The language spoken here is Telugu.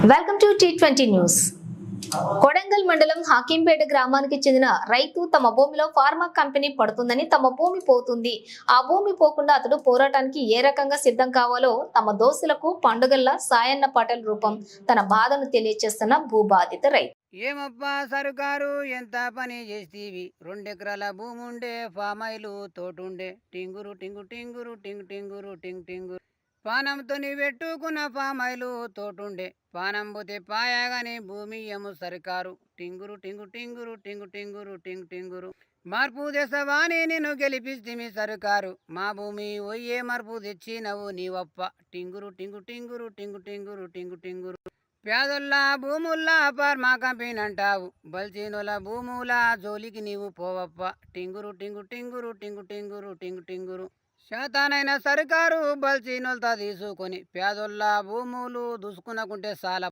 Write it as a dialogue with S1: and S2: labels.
S1: Welcome to T20 news. Kodangal మండలం హకీంపేట గ్రామానికి చెందిన రైతు తమ భూమిలో ఫార్మా కంపెనీ పడుతుందని తమ భూమి పోతుంది, ఆ భూమి పోకుండా అతడు పోరాటానికి ఏ రకంగా సిద్ధం కావాలో తమ దోస్తులకు పండుగల్లా సాయన్న పాటల రూపం తన బాధను తెలియజేస్తున్న భూబాధిత రైతు.
S2: ఏమప్పా సరుకారు ఎంత పని చేస్తీవి, 2 ఎకరాల భూమి ఉండే, ఫామాయిలు తోటుండే, టింగురు టింగు టింగురు టింగు టింగురు టింగ్ టింగురు పానంతో పెట్టుకున్న ఫామాయిలు తోటుండే, పానం పోతే పాయగాని భూమి ఏమో సరుకారు, టింగురు టింగు టింగురు టింగు టింగురు టింగ్ టింగురు మార్పు తెస్తవాని నిన్ను గెలిపిస్తిమి సరుకారు, మా భూమి ఒయ్యే మార్పు తెచ్చినవు నీవప్ప, టింగురు టింగు టింగురు టింగు టింగురు టింగు టింగురు పేదొల్లా భూముల్లా ఫార్మా కంపెనీ అంటావు, బల్చీనుల భూముల జోలికి నీవు పోవప్ప, టింగురు టింగు టింగురు టింగు టింగురు టింగు టింగురు శాతానైన సర్కారు బల్చీనులతో తీసుకొని పేదొల్లా భూములు దుసుకునకుంటే చాలా